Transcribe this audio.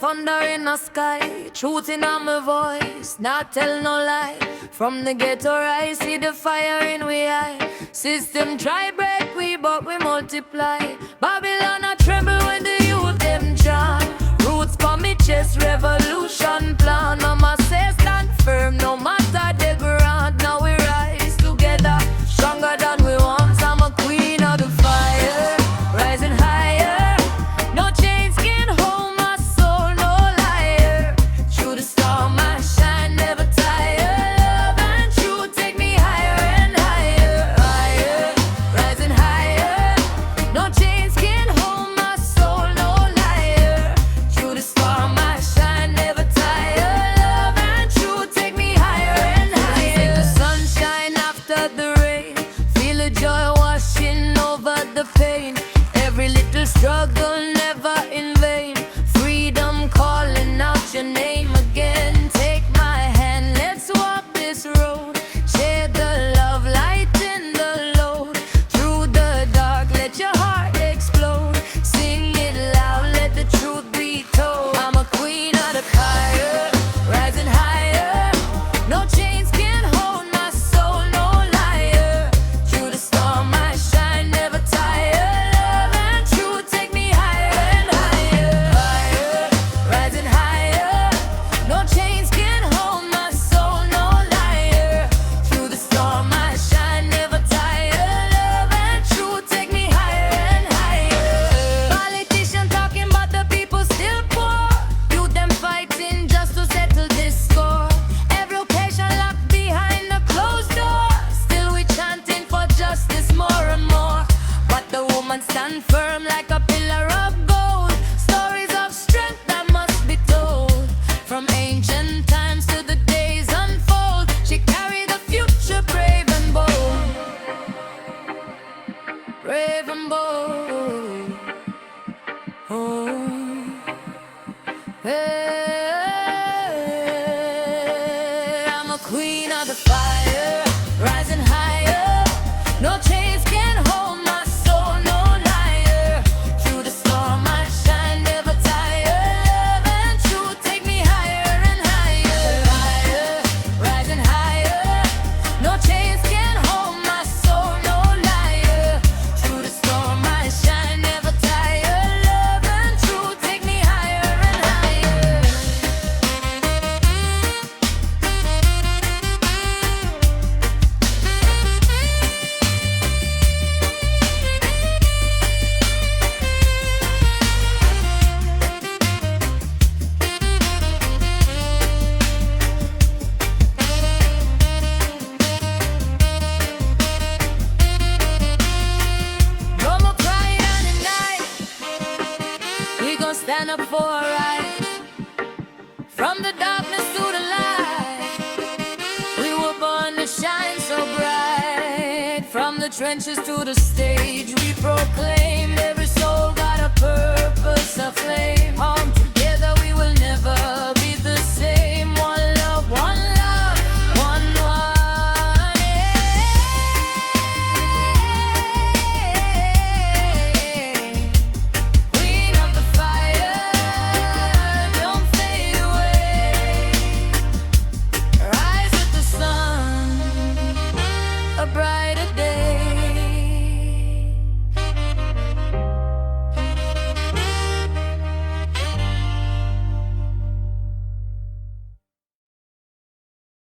thunder in the sky, truth in my voice, not tell no lie. From the ghetto rise, see the fire in we eye. System try break we, but we multiply. Babylon a tremble when the youth them chant. Roots for me chest, revolution plan. Mama says stand firm, no matter the ground. Now we rise together, stronger than we once. I'm a queen of the fire, rising higher. No chains can hold my soul, no liar. Through the storm I shine, never tire. Love and truth take me higher and higher, higher, rising higher. No chains can hold my soul, no liar. Through the storm I shine, never tire. Love and truth take me higher and higher. Take the sunshine after the rain, feel the joy washing over the pain. Every little struggle never in vain. Freedom calling out your name again. Take my hand, let's walk this road. Share the love, lighten the load. Through the dark, let your heart explode. Sing it loud, let the truth be told. I'm a queen of the fire, rising higher. No chains can hold my soul, no liar. Through the storm I shine, never tire. Love and truth take me higher and higher, higher, rising higher. No chains can hold my soul, no liar. Through the storm I shine, never tire. Love and truth take me higher and higher. Politician talking but the people still poor. Youth them fighting just to settle this score. Every occasion locked behind a closed door. Still we chanting for justice more and more. But the woman stand firm like a pillar of gold. Stories of strength that must be told. From ancient times to the days unfold. She carried the future brave and bold. Brave and bold. Oh. Hey, I'm a queen of the fire, rising higher. No chains can hold my soul, no liar. Through the storm I shine, never tire. Love and truth take me higher and higher, higher, rising higher. No chains can hold my soul, no liar. Through the storm I shine, never tire. Love and truth take me higher and higher. No more crying at night. We gon' stand up for our right. From the darkness to the light, we were born to shine so bright. From the trenches to the stage, we proclaim every soul got a purpose, a flame. On